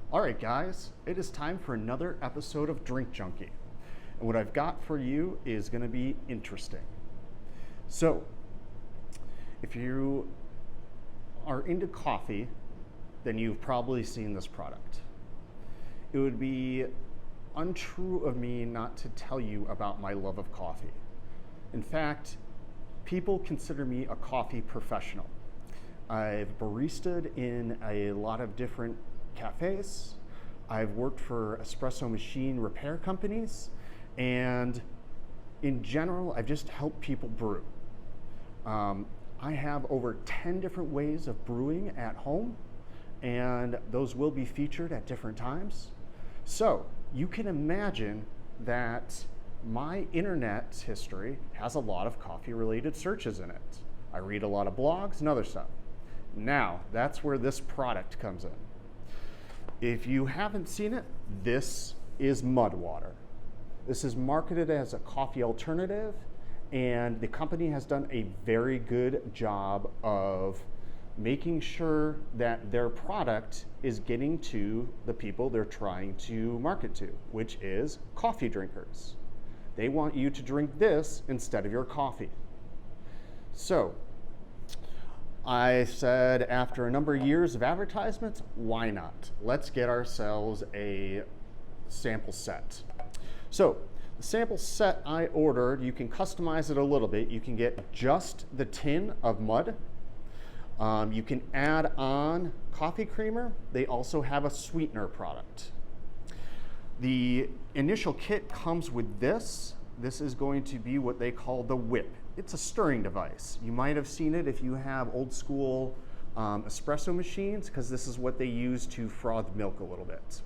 All right, guys, it is time for another episode of Drink Junkie. And what I've got for you is going to be interesting. So, if you are into coffee, then you've probably seen this product. It would be untrue of me not to tell you about my love of coffee. In fact, people consider me a coffee professional. I've baristaed in a lot of different cafes. I've worked for espresso machine repair companies, and in general, I've just helped people brew. I have over 10 different ways of brewing at home, and those will be featured at different times. So you can imagine that my internet history has a lot of coffee-related searches in it. I read a lot of blogs and other stuff. Now, that's where this product comes in. If you haven't seen it, this is Mud Water. This is marketed as a coffee alternative, and the company has done a very good job of making sure that their product is getting to the people they're trying to market to, which is coffee drinkers. They want you to drink this instead of your coffee. So, I said after a number of years of advertisements, why not? Let's get ourselves a sample set. So, the sample set I ordered, you can customize it a little bit. You can get just the tin of mud. You can add on coffee creamer. They also have a sweetener product. The initial kit comes with this. This is going to be what they call the whip. It's a stirring device. You might have seen it if you have old school espresso machines, because this is what they use to froth milk a little bit.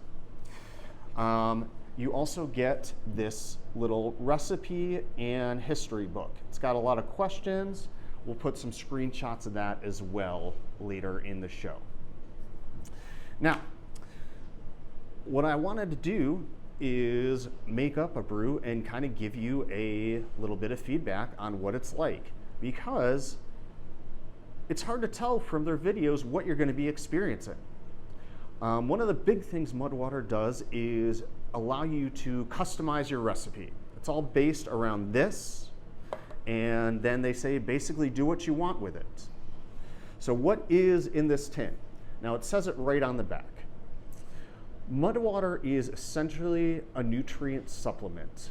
You also get this little recipe and history book. It's got a lot of questions. We'll put some screenshots of that as well later in the show. Now, what I wanted to do is make up a brew and kind of give you a little bit of feedback on what it's like, because it's hard to tell from their videos what you're going to be experiencing. One of the big things Mud Water does is allow you to customize your recipe. It's all based around this, and then they say basically do what you want with it. So what is in this tin? Now it says it right on the back. Mud Water is essentially a nutrient supplement.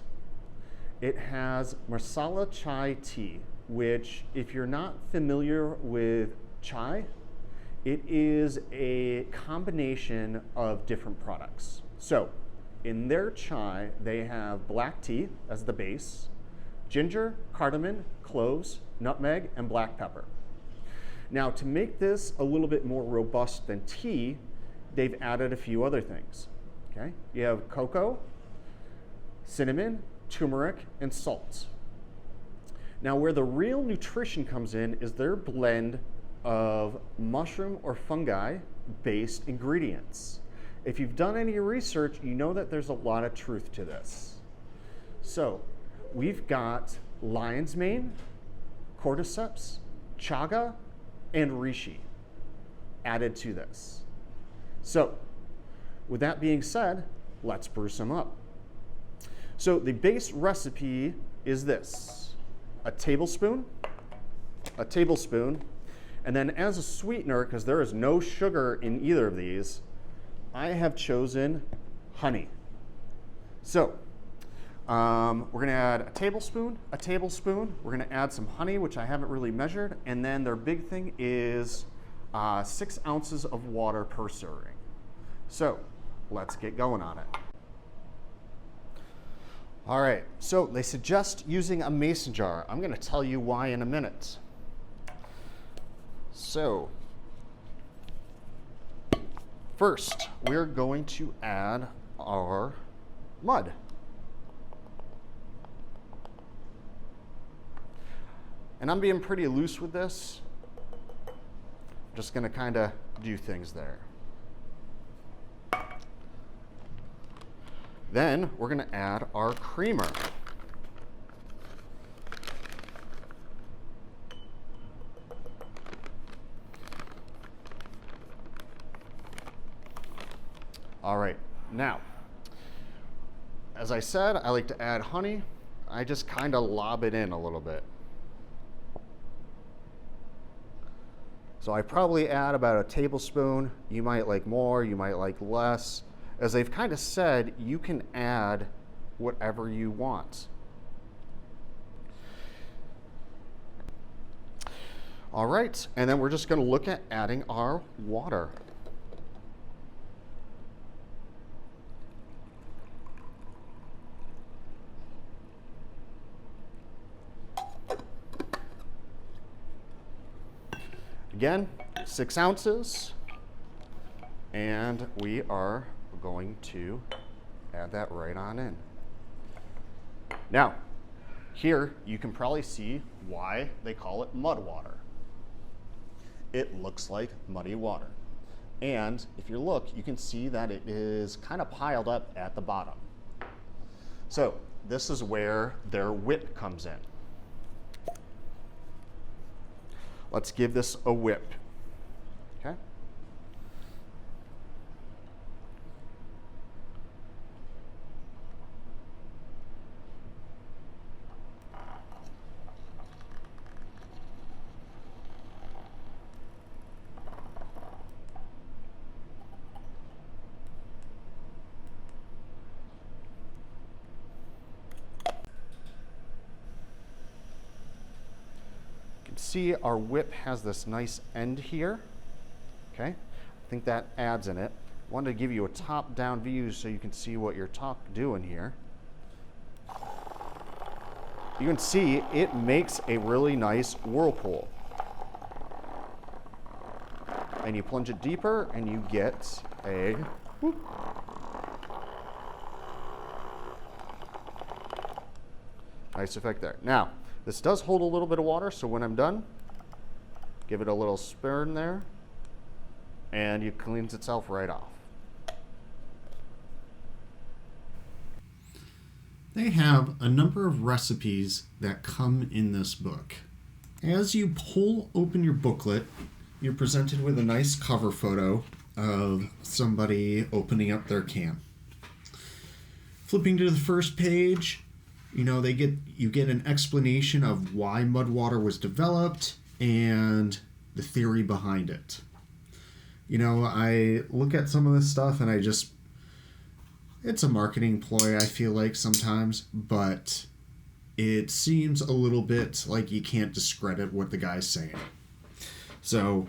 It has masala chai tea, which if you're not familiar with chai, it is a combination of different products. So in their chai, they have black tea as the base, ginger, cardamom, cloves, nutmeg, and black pepper. Now, to make this a little bit more robust than tea, they've added a few other things. Okay? You have cocoa, cinnamon, turmeric, and salt. Now, where the real nutrition comes in is their blend of mushroom or fungi-based ingredients. If you've done any research, you know that there's a lot of truth to this. So, we've got lion's mane, cordyceps, chaga, and reishi added to this. So, with that being said, let's brew some up. So the base recipe is this: a tablespoon, and then as a sweetener, because there is no sugar in either of these, I have chosen honey. So we're gonna add a tablespoon, we're gonna add some honey, which I haven't really measured, and then their big thing is 6 ounces of water per serving. So let's get going on it. All right, so they suggest using a mason jar. I'm gonna tell you why in a minute. So first, we're going to add our mud. And I'm being pretty loose with this. I'm just gonna kind of do things there. Then we're gonna add our creamer. All right, now, as I said, I like to add honey. I just kind of lob it in a little bit. So I probably add about a tablespoon. You might like more, you might like less. As they've kind of said, you can add whatever you want. All right, and then we're just going to look at adding our water. Again, 6 ounces, and we are going to add that right on in. Now, here you can probably see why they call it mud water. It looks like muddy water. And if you look, you can see that it is kind of piled up at the bottom. So this is where their whip comes in. Let's give this a whip, okay? See, our whip has this nice end here, okay? I think that adds in it. I wanted to give you a top-down view so you can see what you're doing here. You can see it makes a really nice whirlpool. And you plunge it deeper and you get a whoop. Nice effect there. Now, this does hold a little bit of water, so when I'm done, give it a little spurn there, and it cleans itself right off. They have a number of recipes that come in this book. As you pull open your booklet, you're presented with a nice cover photo of somebody opening up their can. Flipping to the first page, you get an explanation of why mud water was developed and the theory behind it. I look at some of this stuff and it's a marketing ploy, I feel like sometimes, but it seems a little bit like you can't discredit what the guy's saying. So,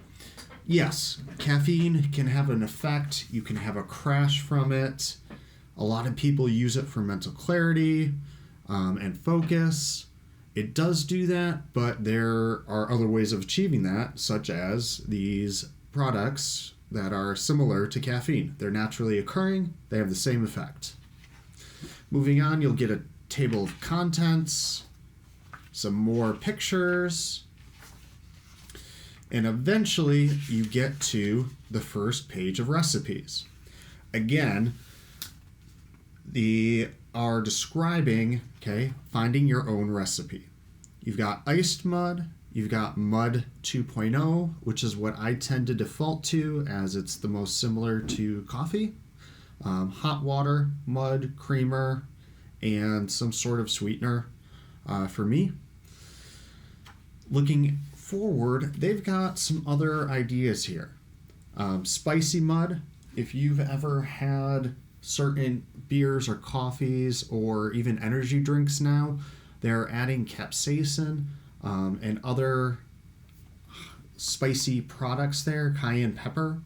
yes, caffeine can have an effect. You can have a crash from it. A lot of people use it for mental clarity and focus. It does do that, but there are other ways of achieving that, such as these products that are similar to caffeine. They're naturally occurring. They have the same effect. Moving on, you'll get a table of contents, some more pictures, and eventually you get to the first page of recipes. Again, they are describing, finding your own recipe. You've got iced mud, you've got mud 2.0, which is what I tend to default to as it's the most similar to coffee. Hot water, mud, creamer, and some sort of sweetener for me. Looking forward, they've got some other ideas here. Spicy mud, if you've ever had certain beers or coffees or even energy drinks now, they're adding capsaicin and other spicy products there, cayenne pepper,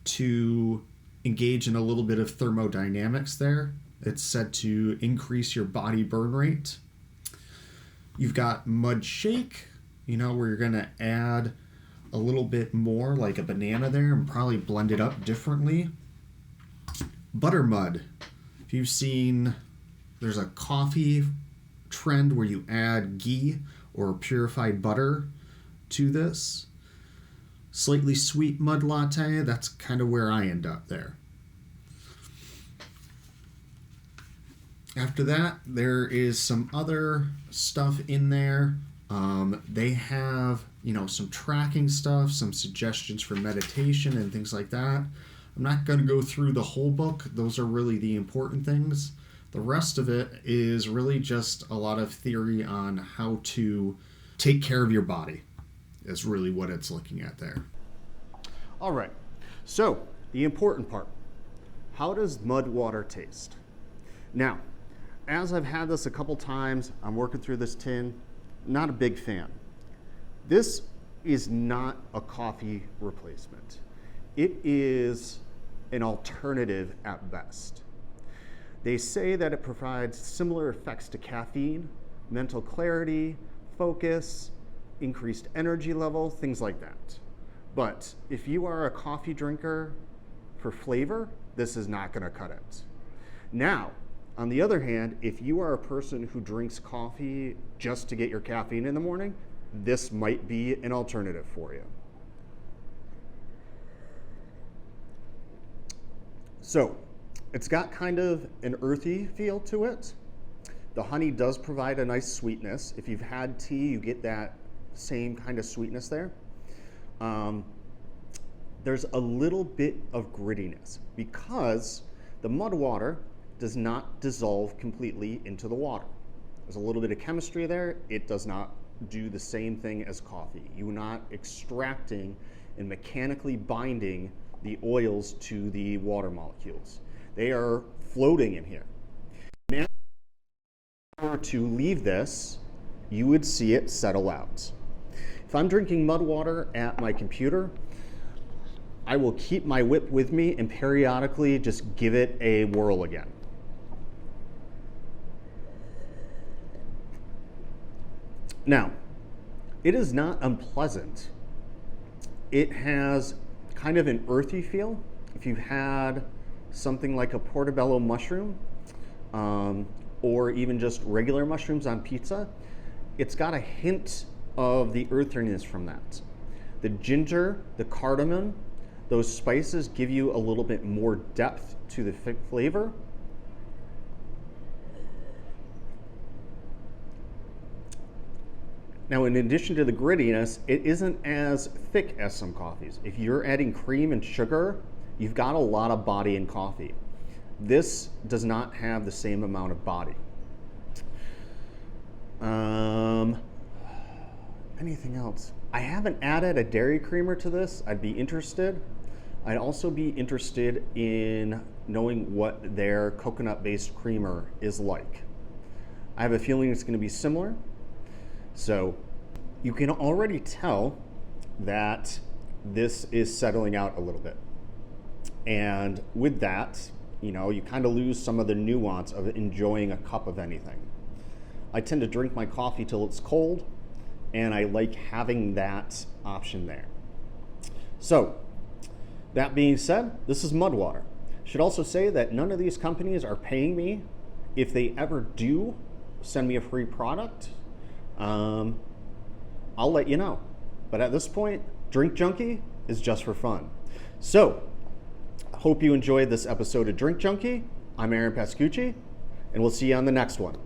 to engage in a little bit of thermodynamics there. It's said to increase your body burn rate. You've got mud shake, where you're going to add a little bit more like a banana there and probably blend it up differently. Butter mud. If you've seen, there's a coffee trend where you add ghee or purified butter to this. Slightly sweet mud latte, that's kind of where I end up there. After that, there is some other stuff in there. They have, some tracking stuff, some suggestions for meditation and things like that. I'm not going to go through the whole book. Those are really the important things. The rest of it is really just a lot of theory on how to take care of your body, is really what it's looking at there. All right, so the important part. How does mud water taste? Now, as I've had this a couple times, I'm working through this tin, not a big fan. This is not a coffee replacement. It is an alternative at best. They say that it provides similar effects to caffeine, mental clarity, focus, increased energy level, things like that. But if you are a coffee drinker for flavor, this is not going to cut it. Now, on the other hand, if you are a person who drinks coffee just to get your caffeine in the morning, this might be an alternative for you. So, it's got kind of an earthy feel to it. The honey does provide a nice sweetness. If you've had tea, you get that same kind of sweetness there. There's a little bit of grittiness because the mud water does not dissolve completely into the water. There's a little bit of chemistry there. It does not do the same thing as coffee. You're not extracting and mechanically binding the oils to the water molecules. They are floating in here. Now, to leave this, you would see it settle out. If I'm drinking mud water at my computer, I will keep my whip with me and periodically just give it a whirl again. Now, it is not unpleasant. It has kind of an earthy feel. If you've had something like a portobello mushroom, or even just regular mushrooms on pizza, it's got a hint of the earthiness from that. The ginger, the cardamom, those spices give you a little bit more depth to the flavor. Now, in addition to the grittiness, it isn't as thick as some coffees. If you're adding cream and sugar, you've got a lot of body in coffee. This does not have the same amount of body. Anything else? I haven't added a dairy creamer to this. I'd be interested. I'd also be interested in knowing what their coconut-based creamer is like. I have a feeling it's going to be similar. So you can already tell that this is settling out a little bit. And with that, you kind of lose some of the nuance of enjoying a cup of anything. I tend to drink my coffee till it's cold, and I like having that option there. So, that being said, this is mud water. Should also say that none of these companies are paying me. If they ever do send me a free product, I'll let you know. But at this point, Drink Junkie is just for fun. So, hope you enjoyed this episode of Drink Junkie. I'm Aaron Pascucci, and we'll see you on the next one.